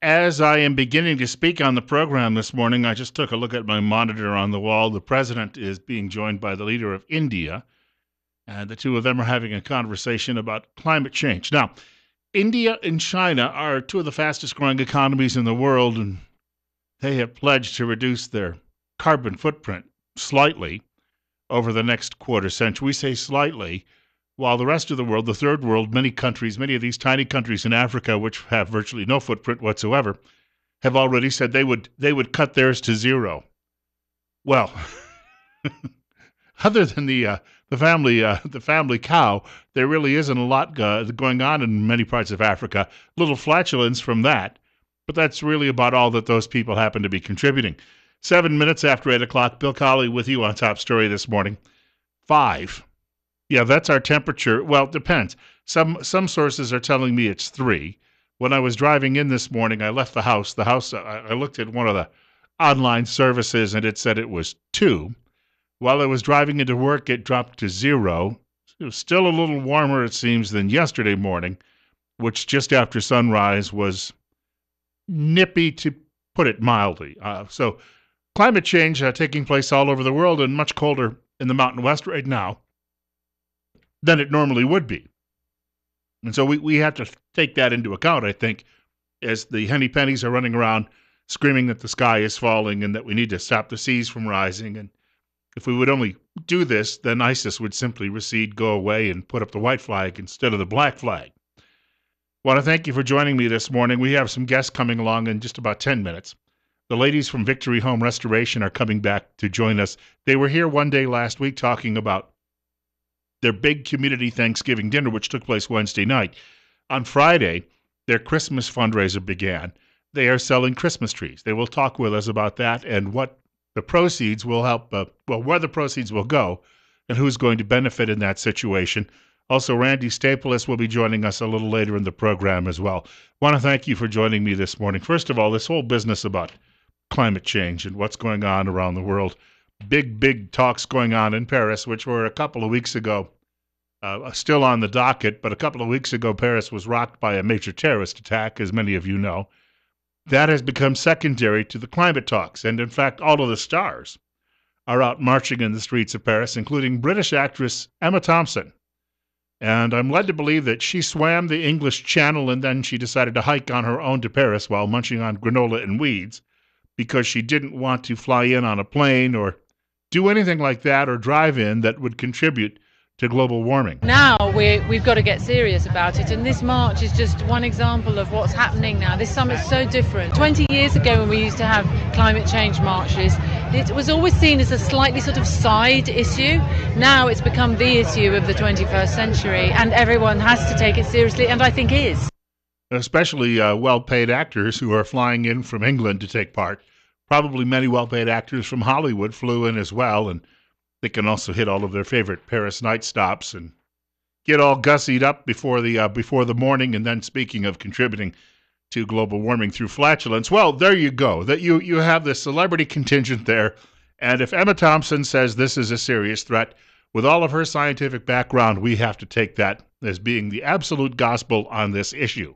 As I am beginning to speak on the program this morning, I just took a look at my monitor on the wall. The president is being joined by the leader of India, and the two of them are having a conversation about climate change. Now, India and China are two of the fastest growing economies in the world, and they have pledged to reduce their carbon footprint slightly over the next quarter century. We say slightly, while the rest of the world, the third world, many countries, many of these tiny countries in Africa, which have virtually no footprint whatsoever, have already said they would cut theirs to zero. Well, other than the family cow, there really isn't a lot going on in many parts of Africa. Little flatulence from that, but that's really about all that those people happen to be contributing. 7 minutes after 8 o'clock, Bill Colley with you on Top Story this morning. 5. Yeah, that's our temperature. Well, it depends. Some sources are telling me it's 3. When I was driving in this morning, I left the house. I looked at one of the online services, and it said it was 2. While I was driving into work, it dropped to 0. It was still a little warmer, it seems, than yesterday morning, which just after sunrise was nippy, to put it mildly. So climate change taking place all over the world, and much colder in the Mountain West right now than it normally would be. And so we have to take that into account, I think, as the henny pennies are running around screaming that the sky is falling and that we need to stop the seas from rising. And if we would only do this, then ISIS would simply recede, go away, and put up the white flag instead of the black flag. I want to thank you for joining me this morning. We have some guests coming along in just about 10 minutes. The ladies from Victory Home Restoration are coming back to join us. They were here one day last week talking about their big community Thanksgiving dinner, which took place Wednesday night. On Friday, their Christmas fundraiser began. They are selling Christmas trees. They will talk with us about that and what the proceeds will help, where the proceeds will go and who's going to benefit in that situation. Also, Randy Staples will be joining us a little later in the program as well. I want to thank you for joining me this morning. First of all, this whole business about climate change and what's going on around the world. Big talks going on in Paris, which were a couple of weeks ago, still on the docket, but a couple of weeks ago, Paris was rocked by a major terrorist attack, as many of you know. That has become secondary to the climate talks, and in fact, all of the stars are out marching in the streets of Paris, including British actress Emma Thompson. And I'm led to believe that she swam the English Channel and then she decided to hike on her own to Paris while munching on granola and weeds because she didn't want to fly in on a plane or do anything like that or drive in that would contribute to global warming. Now we've got to get serious about it, and this march is just one example of what's happening now. This summit's so different. 20 years ago, when we used to have climate change marches, it was always seen as a slightly sort of side issue. Now it's become the issue of the 21st century, and everyone has to take it seriously, and I think is. Especially well-paid actors who are flying in from England to take part. Probably many well-paid actors from Hollywood flew in as well, and they can also hit all of their favorite Paris night stops and get all gussied up before the morning. And then, speaking of contributing to global warming through flatulence, well, there you go. That you have the celebrity contingent there. And if Emma Thompson says this is a serious threat, with all of her scientific background, we have to take that as being the absolute gospel on this issue.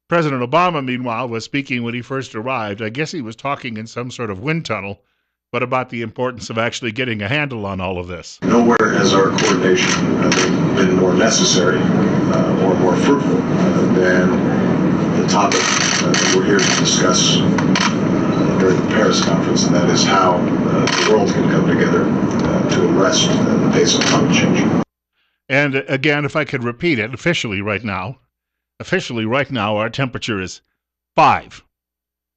President Obama, meanwhile, was speaking when he first arrived. I guess he was talking in some sort of wind tunnel, but about the importance of actually getting a handle on all of this. Nowhere has our coordination been more necessary or more fruitful than the topic that we're here to discuss during the Paris conference, and that is how the world can come together to arrest the pace of climate change. And again, if I could repeat it, officially right now, our temperature is 5.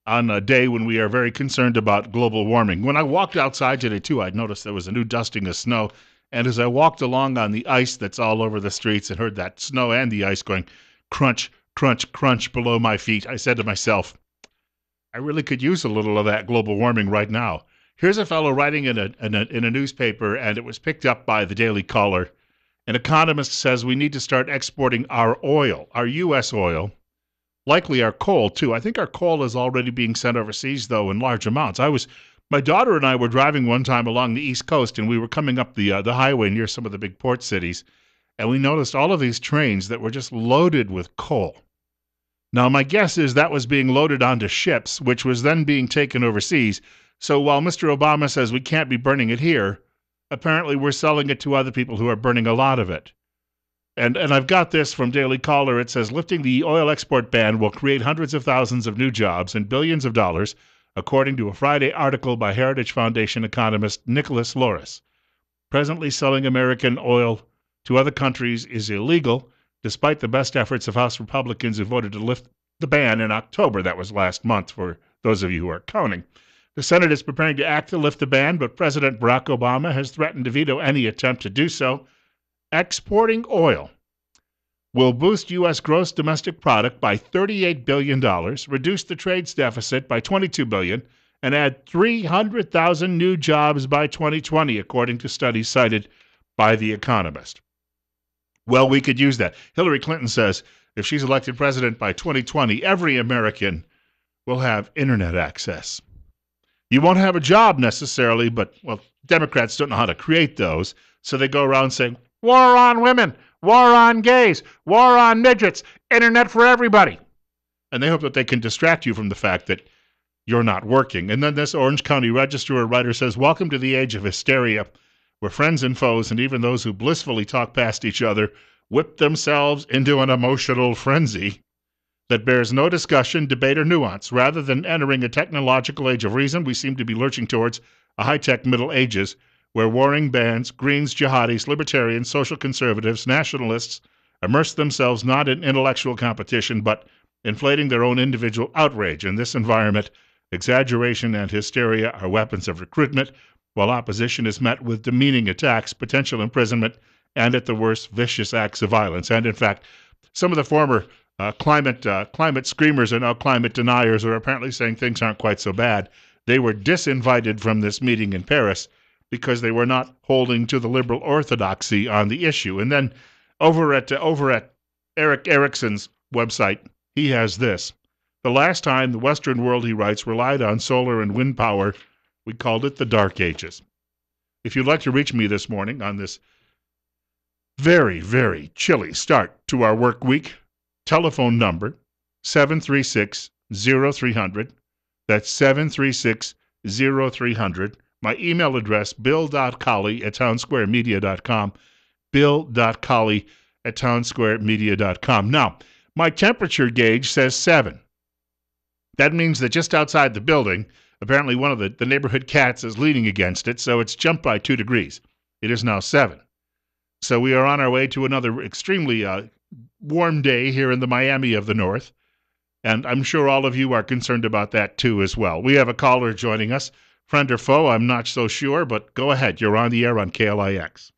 On a day when we are very concerned about global warming. When I walked outside today, too, I'd noticed there was a new dusting of snow. And as I walked along on the ice that's all over the streets and heard that snow and the ice going crunch, crunch, crunch below my feet, I said to myself, I really could use a little of that global warming right now. Here's a fellow writing in a newspaper, and it was picked up by the Daily Caller. An economist says we need to start exporting our oil, our U.S. oil, likely our coal, too. I think our coal is already being sent overseas, though, in large amounts. My daughter and I were driving one time along the East Coast, and we were coming up the highway near some of the big port cities, and we noticed all of these trains that were just loaded with coal. Now, my guess is that was being loaded onto ships, which was then being taken overseas. So while Mr. Obama says we can't be burning it here, apparently we're selling it to other people who are burning a lot of it. And I've got this from Daily Caller. It says lifting the oil export ban will create hundreds of thousands of new jobs and billions of dollars, according to a Friday article by Heritage Foundation economist Nicholas Loris. Presently selling American oil to other countries is illegal, despite the best efforts of House Republicans who voted to lift the ban in October. That was last month, for those of you who are counting. The Senate is preparing to act to lift the ban, but President Barack Obama has threatened to veto any attempt to do so. Exporting oil will boost U.S. gross domestic product by $38 billion, reduce the trade deficit by $22 billion, and add 300,000 new jobs by 2020, according to studies cited by The Economist. Well, we could use that. Hillary Clinton says if she's elected president by 2020, every American will have internet access. You won't have a job necessarily, but, well, Democrats don't know how to create those, so they go around saying, war on women, war on gays, war on midgets, internet for everybody. And they hope that they can distract you from the fact that you're not working. And then this Orange County Register writer says, welcome to the age of hysteria, where friends and foes, and even those who blissfully talk past each other, whip themselves into an emotional frenzy that bears no discussion, debate, or nuance. Rather than entering a technological age of reason, we seem to be lurching towards a high-tech Middle Ages, where warring bands, Greens, jihadis, libertarians, social conservatives, nationalists immerse themselves not in intellectual competition, but inflating their own individual outrage. In this environment, exaggeration and hysteria are weapons of recruitment, while opposition is met with demeaning attacks, potential imprisonment, and at the worst, vicious acts of violence. And in fact, some of the former climate screamers and now climate deniers are apparently saying things aren't quite so bad. They were disinvited from this meeting in Paris because they were not holding to the liberal orthodoxy on the issue. And then over at Erik Erikson's website, he has this. The last time the Western world, he writes, relied on solar and wind power, we called it the Dark Ages. If you'd like to reach me this morning on this very, very chilly start to our work week, telephone number 736-0300. That's 736-0300. My email address, bill.colley@townsquaremedia.com, bill.colley@townsquaremedia.com. Now, my temperature gauge says 7. That means that just outside the building, apparently one of the neighborhood cats is leaning against it, so it's jumped by 2 degrees. It is now 7. So we are on our way to another extremely warm day here in the Miami of the North, and I'm sure all of you are concerned about that too as well. We have a caller joining us. Friend or foe, I'm not so sure, but go ahead. You're on the air on KLIX.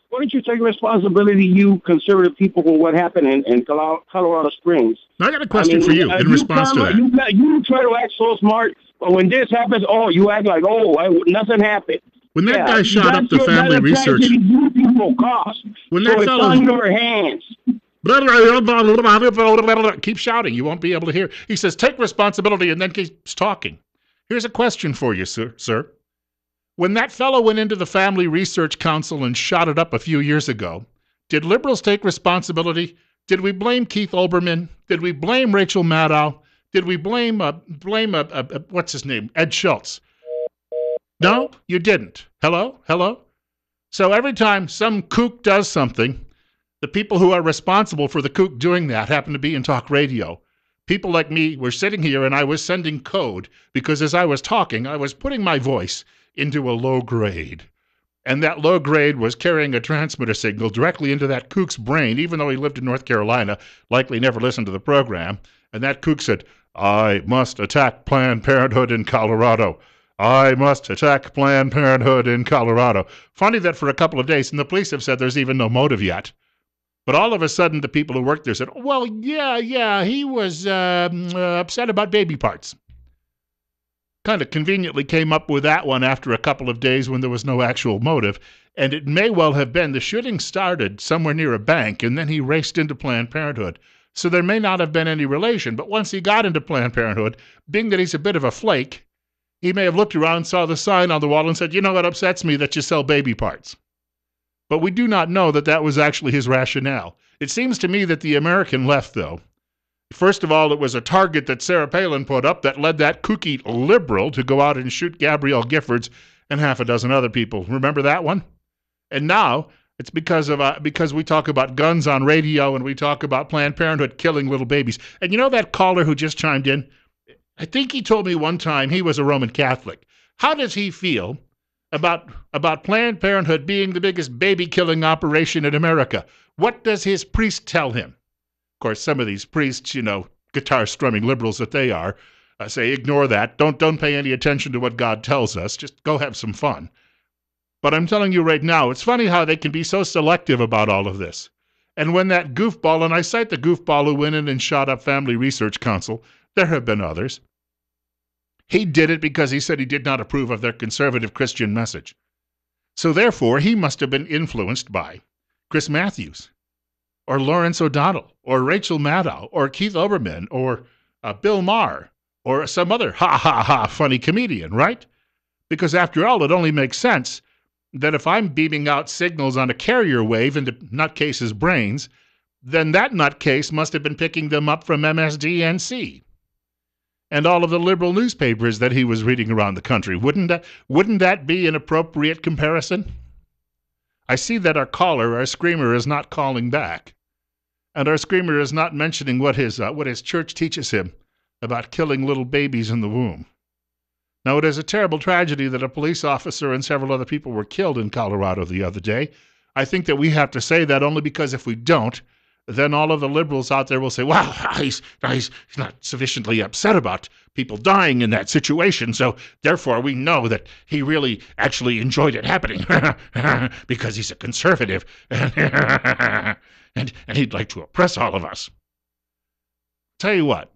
Why don't you take responsibility, you conservative people, for what happened in Colorado Springs? I got a question for you in response to that. You try to act so smart, but when this happens, you act like, nothing happened. When that guy shot up the family research... When that fellow... It's on your hands. Keep shouting. You won't be able to hear. He says, take responsibility, and then keeps talking. Here's a question for you, sir. When that fellow went into the Family Research Council and shot it up a few years ago, did liberals take responsibility? Did we blame Keith Olbermann? Did we blame Rachel Maddow? Did we blame what's his name, Ed Schultz? No, you didn't. Hello? So every time some kook does something, the people who are responsible for the kook doing that happen to be in talk radio. People like me were sitting here and I was sending code because as I was talking, I was putting my voice into a low grade. And that low grade was carrying a transmitter signal directly into that kook's brain, even though he lived in North Carolina, likely never listened to the program. And that kook said, I must attack Planned Parenthood in Colorado. I must attack Planned Parenthood in Colorado. Funny that for a couple of days, and the police have said there's even no motive yet. But all of a sudden, the people who worked there said, well, yeah, he was upset about baby parts. Kind of conveniently came up with that one after a couple of days when there was no actual motive. And it may well have been the shooting started somewhere near a bank, and then he raced into Planned Parenthood. So there may not have been any relation. But once he got into Planned Parenthood, being that he's a bit of a flake, he may have looked around, saw the sign on the wall, and said, you know what upsets me? That you sell baby parts. But we do not know that that was actually his rationale. It seems to me that the American left, though, First of all, it was a target that Sarah Palin put up that led that kooky liberal to go out and shoot Gabrielle Giffords and half a dozen other people. Remember that one? And now it's because we talk about guns on radio and we talk about Planned Parenthood killing little babies. And you know that caller who just chimed in? I think he told me one time he was a Roman Catholic. How does he feel about Planned Parenthood being the biggest baby-killing operation in America? What does his priest tell him? Of course, some of these priests, guitar-strumming liberals that they are, say, ignore that. Don't pay any attention to what God tells us. Just go have some fun. But I'm telling you right now, it's funny how they can be so selective about all of this. And when that goofball, and I cite the goofball who went in and shot up Family Research Council, there have been others, he did it because he said he did not approve of their conservative Christian message. So therefore, he must have been influenced by Chris Matthews, or Lawrence O'Donnell, or Rachel Maddow, or Keith Olbermann, or Bill Maher, or some other funny comedian, right? Because after all, it only makes sense that if I'm beaming out signals on a carrier wave into nutcase's brains, then that nutcase must have been picking them up from MSDNC and all of the liberal newspapers that he was reading around the country. Wouldn't that be an appropriate comparison? I see that our screamer, is not calling back. And our screamer is not mentioning what his church teaches him about killing little babies in the womb. Now, it is a terrible tragedy that a police officer and several other people were killed in Colorado the other day. I think that we have to say that only because if we don't, then all of the liberals out there will say, well, he's not sufficiently upset about people dying in that situation, so therefore we know that he really actually enjoyed it happening because he's a conservative and he'd like to oppress all of us. Tell you what,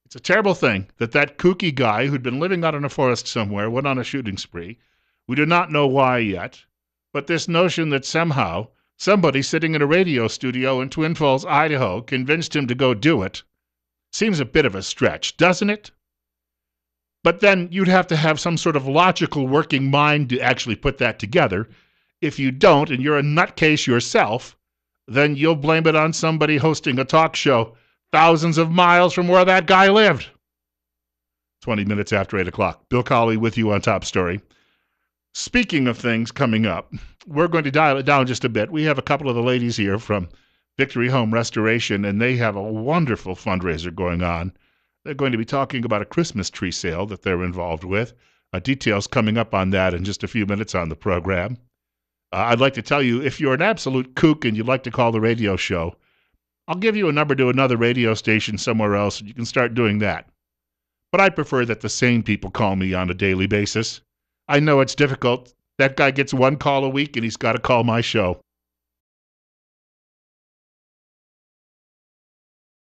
it's a terrible thing that kooky guy who'd been living out in a forest somewhere went on a shooting spree. We do not know why yet, but this notion that somehow somebody sitting in a radio studio in Twin Falls, Idaho, convinced him to go do it seems a bit of a stretch, doesn't it? But then you'd have to have some sort of logical working mind to actually put that together. If you don't, and you're a nutcase yourself, then you'll blame it on somebody hosting a talk show thousands of miles from where that guy lived. 20 minutes after 8 o'clock. Bill Colley with you on Top Story. Speaking of things coming up, we're going to dial it down just a bit. We have a couple of the ladies here from Victory Home Restoration, and they have a wonderful fundraiser going on. They're going to be talking about a Christmas tree sale that they're involved with. Details coming up on that in just a few minutes on the program. I'd like to tell you, if you're an absolute kook and you'd like to call the radio show, I'll give you a number to another radio station somewhere else, and you can start doing that. But I prefer that the sane people call me on a daily basis. I know it's difficult. That guy gets one call a week, and he's got to call my show.